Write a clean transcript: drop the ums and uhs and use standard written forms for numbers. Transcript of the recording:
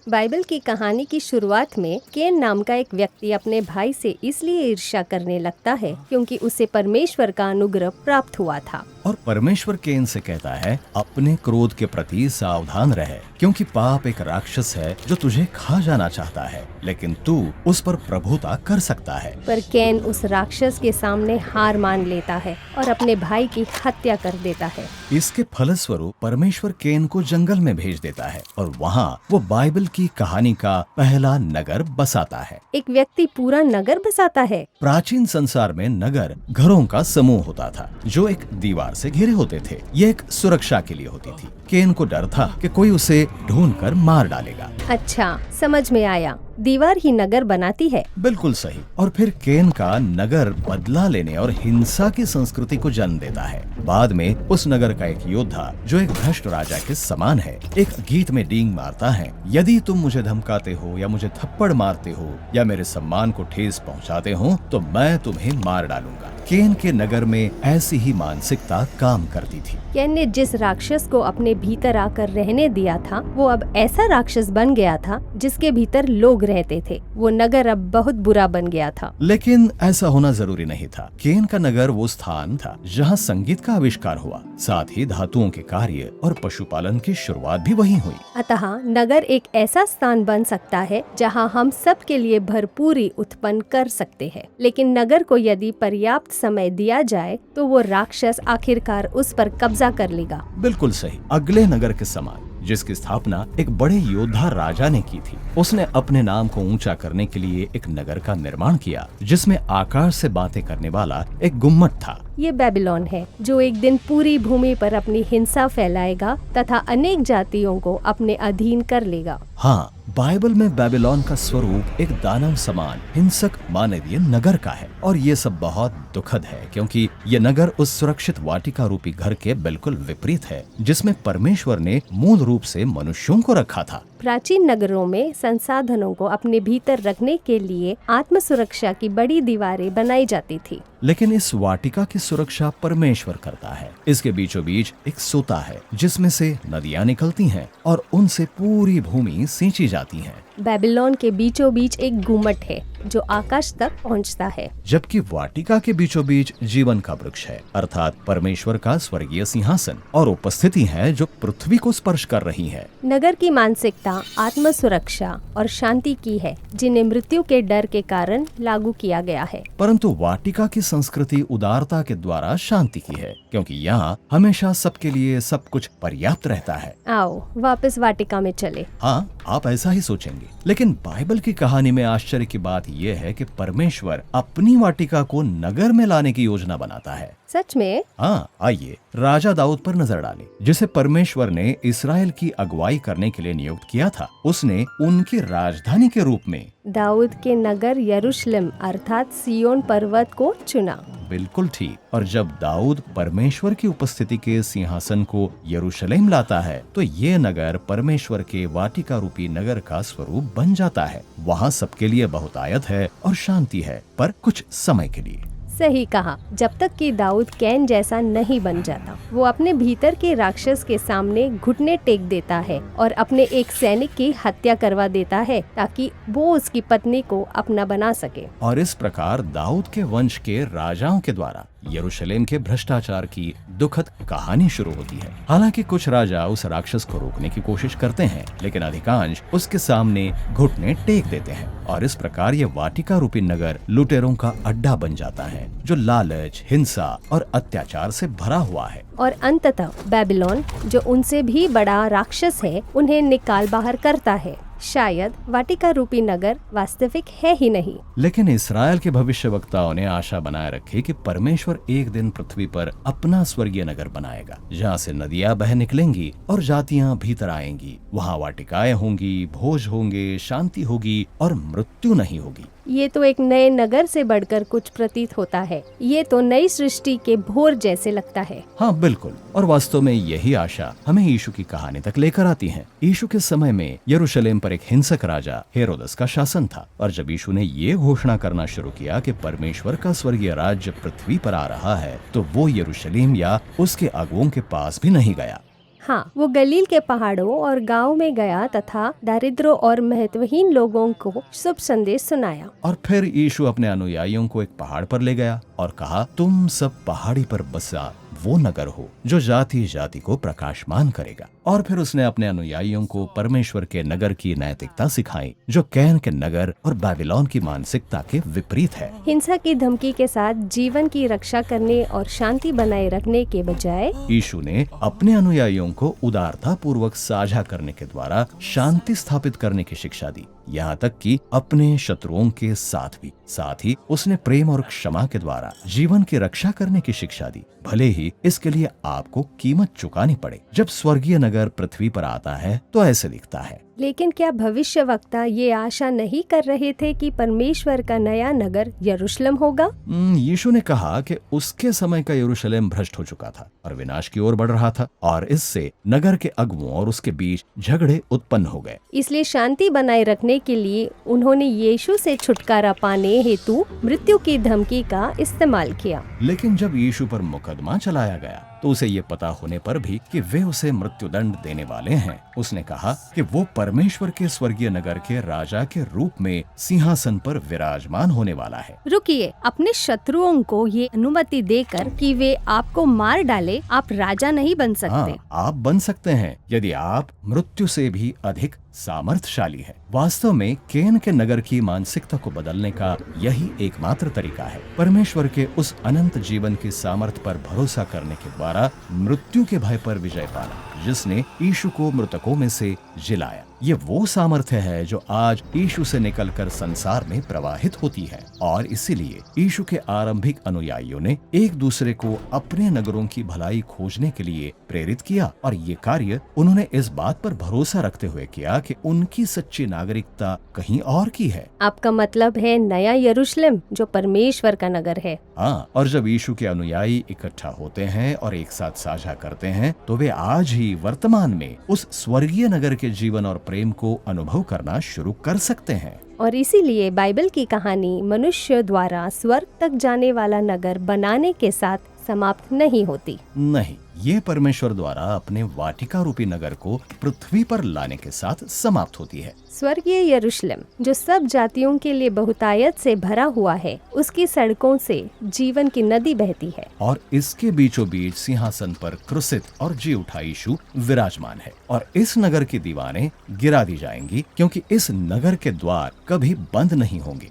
Bible की कहानी की शुरुआत में केन नाम का एक व्यक्ति अपने भाई से इसलिए ईर्ष्या करने लगता है क्योंकि उसे परमेश्वर का अनुग्रह प्राप्त हुआ था। और परमेश्वर केन से कहता है, अपने क्रोध के प्रति सावधान रहे, क्योंकि पाप एक राक्षस है जो तुझे खा जाना चाहता है, लेकिन तू उस पर प्रभुता कर सकता है। पर केन उस राक्षस के सामने हार मान लेता है और अपने भाई की हत्या कर देता है। इसके फलस्वरूप परमेश्वर केन को जंगल में भेज देता है और वहाँ वो बाइबल की कहानी का पहला नगर बसाता है। एक व्यक्ति पूरा नगर बसाता है। प्राचीन संसार में नगर घरों का समूह होता था जो एक दीवार से घिरे होते थे। ये एक सुरक्षा के लिए होती थी। केन को डर था कि कोई उसे ढूंढकर मार डालेगा। अच्छा, समझ में आया, दीवार ही नगर बनाती है। बिल्कुल सही। और फिर केन का नगर बदला लेने और हिंसा की संस्कृति को जन्म देता है। बाद में उस नगर का एक योद्धा जो एक भ्रष्ट राजा के समान है, एक गीत में डींग मारता है, यदि तुम मुझे धमकाते हो या मुझे थप्पड़ मारते हो या मेरे सम्मान को ठेस पहुंचाते हो तो मैं तुम्हें मार डालूंगा। केन के नगर में ऐसी ही मानसिकता काम करती थी। केन ने जिस राक्षस को अपने भीतर आकर रहने दिया था वो अब ऐसा राक्षस बन गया था जिसके भीतर लोग रहते थे। वो नगर अब बहुत बुरा बन गया था। लेकिन ऐसा होना जरूरी नहीं था। केन का नगर वो स्थान था जहाँ संगीत का आविष्कार हुआ, साथ ही धातुओं के कार्य और पशुपालन की शुरुआत भी वहीं हुई। अतः नगर एक ऐसा स्थान बन सकता है जहाँ हम सब के लिए भरपूरी उत्पन्न कर सकते हैं। लेकिन नगर को यदि पर्याप्त समय दिया जाए तो वो राक्षस आखिरकार उस पर कब्जा कर लेगा। बिल्कुल सही। अगले नगर के समान जिसकी स्थापना एक बड़े योद्धा राजा ने की थी, उसने अपने नाम को ऊंचा करने के लिए एक नगर का निर्माण किया जिसमें आकाश से बातें करने वाला एक गुम्मट था। ये बेबीलोन है जो एक दिन पूरी भूमि पर अपनी हिंसा फैलाएगा तथा अनेक जातियों को अपने अधीन कर लेगा। हाँ, बाइबल में बेबीलोन का स्वरूप एक दानव समान हिंसक मानवीय नगर का है और ये सब बहुत दुखद है क्योंकि ये नगर उस सुरक्षित वाटिका रूपी घर के बिल्कुल विपरीत है जिसमें परमेश्वर ने मूल रूप से मनुष्यों को रखा था। प्राचीन नगरों में संसाधनों को अपने भीतर रखने के लिए आत्म सुरक्षा की बड़ी दीवारें बनाई जाती थी। लेकिन इस वाटिका की सुरक्षा परमेश्वर करता है। इसके बीचों बीच एक सोता है जिसमें से नदियां निकलती हैं और उनसे पूरी भूमि सींची जाती है। बेबीलोन के बीचों बीच एक गुम्मट है जो आकाश तक पहुंचता है, जबकि वाटिका के बीचों बीच जीवन का वृक्ष है, अर्थात परमेश्वर का स्वर्गीय सिंहासन और उपस्थिति है जो पृथ्वी को स्पर्श कर रही है। नगर की मानसिकता आत्म सुरक्षा और शांति की है जिन्हें मृत्यु के डर के कारण लागू किया गया है। परंतु वाटिका की संस्कृति उदारता के द्वारा शांति की है क्योंकि यहाँ हमेशा सबके लिए सब कुछ पर्याप्त रहता है। आओ वापस वाटिका में चले। हाँ, आप ऐसा ही सोचेंगे, लेकिन बाइबल की कहानी में आश्चर्य की बात यह है कि परमेश्वर अपनी वाटिका को नगर में लाने की योजना बनाता है। सच में? हाँ, आइए राजा दाऊद पर नजर डालें, जिसे परमेश्वर ने इस्राएल की अगुवाई करने के लिए नियुक्त किया था। उसने उनकी राजधानी के रूप में दाऊद के नगर यरूशलेम अर्थात सियोन पर्वत को चुना। बिल्कुल ठीक। और जब दाऊद परमेश्वर की उपस्थिति के सिंहासन को यरूशलेम लाता है तो ये नगर परमेश्वर के वाटिका रूपी नगर का स्वरूप बन जाता है। वहाँ सबके लिए बहुतायत है और शांति है, पर कुछ समय के लिए। सही कहा। जब तक कि दाऊद कैन जैसा नहीं बन जाता, वो अपने भीतर के राक्षस के सामने घुटने टेक देता है और अपने एक सैनिक की हत्या करवा देता है ताकि वो उसकी पत्नी को अपना बना सके। और इस प्रकार दाऊद के वंश के राजाओं के द्वारा यरूशलेम के भ्रष्टाचार की दुखद कहानी शुरू होती है। हालांकि कुछ राजा उस राक्षस को रोकने की कोशिश करते हैं, लेकिन अधिकांश उसके सामने घुटने टेक देते हैं और इस प्रकार ये वाटिका रूपी नगर लुटेरों का अड्डा बन जाता है जो लालच, हिंसा और अत्याचार से भरा हुआ है। और अंततः बेबीलोन, जो उनसे भी बड़ा राक्षस है, उन्हें निकाल बाहर करता है। शायद वाटिका रूपी नगर वास्तविक है ही नहीं, लेकिन इस्राएल के भविष्यवक्ताओं ने आशा बनाए रखी कि परमेश्वर एक दिन पृथ्वी पर अपना स्वर्गीय नगर बनाएगा जहाँ से नदियाँ बह निकलेंगी और जातियाँ भीतर आएंगी। वहाँ वाटिकाएं होंगी, भोज होंगे, शांति होगी और मृत्यु नहीं होगी। ये तो एक नए नगर से बढ़कर कुछ प्रतीत होता है। ये तो नई सृष्टि के भोर जैसे लगता है। हाँ बिल्कुल। और वास्तव में यही आशा हमें यीशु की कहानी तक लेकर आती है। यीशु के समय में यरूशलेम पर एक हिंसक राजा हेरोदस का शासन था और जब यीशु ने ये घोषणा करना शुरू किया कि परमेश्वर का स्वर्गीय राज्य पृथ्वी पर आ रहा है तो वो यरूशलेम या उसके अगुओं के पास भी नहीं गया। हाँ, वो गलील के पहाड़ों और गांव में गया तथा दरिद्रों और महत्वहीन लोगों को शुभ संदेश सुनाया। और फिर यीशु अपने अनुयायियों को एक पहाड़ पर ले गया और कहा, तुम सब पहाड़ी पर बसा वो नगर हो जो जाति जाति को प्रकाशमान करेगा। और फिर उसने अपने अनुयायियों को परमेश्वर के नगर की नैतिकता सिखाई जो कैन के नगर और बाबिलोन की मानसिकता के विपरीत है। हिंसा की धमकी के साथ जीवन की रक्षा करने और शांति बनाए रखने के बजाय यीशु ने अपने अनुयायियों को उदारता पूर्वक साझा करने के द्वारा शांति स्थापित करने की शिक्षा दी, यहाँ तक कि अपने शत्रुओं के साथ भी। साथ ही उसने प्रेम और क्षमा के द्वारा जीवन की रक्षा करने की शिक्षा दी, भले ही इसके लिए आपको कीमत चुकानी पड़े। जब स्वर्गीय नगर पृथ्वी पर आता है तो ऐसे दिखता है। लेकिन क्या भविष्यवक्ता ये आशा नहीं कर रहे थे कि परमेश्वर का नया नगर यरूशलेम होगा? यीशु ने कहा कि उसके समय का यरूशलेम भ्रष्ट हो चुका था और विनाश की ओर बढ़ रहा था, और इससे नगर के अगुओं और उसके बीच झगड़े उत्पन्न हो गए। इसलिए शांति बनाए रखने के लिए उन्होंने यीशु से छुटकारा पाने हेतु मृत्यु की धमकी का इस्तेमाल किया। लेकिन जब यीशु पर मुकदमा चलाया गया तो उसे ये पता होने पर भी कि वे उसे मृत्युदंड देने वाले हैं, उसने कहा कि वो परमेश्वर के स्वर्गीय नगर के राजा के रूप में सिंहासन पर विराजमान होने वाला है। रुकिए, अपने शत्रुओं को ये अनुमति देकर कि वे आपको मार डाले, आप राजा नहीं बन सकते। हाँ, आप बन सकते हैं यदि आप मृत्यु से भी अधिक सामर्थ्यशाली है। वास्तव में केन के नगर की मानसिकता को बदलने का यही एकमात्र तरीका है, परमेश्वर के उस अनंत जीवन की सामर्थ्य पर भरोसा करने के द्वारा मृत्यु के भय पर विजय पाना जिसने यीशु को मृतकों में से जिलाया। ये वो सामर्थ्य है जो आज यीशु से निकलकर संसार में प्रवाहित होती है, और इसीलिए यीशु के आरंभिक अनुयायियों ने एक दूसरे को अपने नगरों की भलाई खोजने के लिए प्रेरित किया, और ये कार्य उन्होंने इस बात पर भरोसा रखते हुए किया कि उनकी सच्ची नागरिकता कहीं और की है। आपका मतलब है नया यरूशलेम जो परमेश्वर का नगर है। हाँ, और जब यीशु के अनुयायी इकट्ठा होते हैं और एक साथ साझा करते हैं तो वे आज ही वर्तमान में उस स्वर्गीय नगर के जीवन और प्रेम को अनुभव करना शुरू कर सकते हैं। और इसीलिए बाइबल की कहानी मनुष्य द्वारा स्वर्ग तक जाने वाला नगर बनाने के साथ समाप्त नहीं होती। नहीं, ये परमेश्वर द्वारा अपने वाटिका रूपी नगर को पृथ्वी पर लाने के साथ समाप्त होती है। स्वर्गीय यरूशलेम जो सब जातियों के लिए बहुतायत से भरा हुआ है, उसकी सड़कों से जीवन की नदी बहती है, और इसके बीचों बीच सिंहासन पर क्रूसित और जी उठा यीशु विराजमान है। और इस नगर की दीवारें गिरा दी जाएंगी क्योंकि इस नगर के द्वार कभी बंद नहीं होंगे।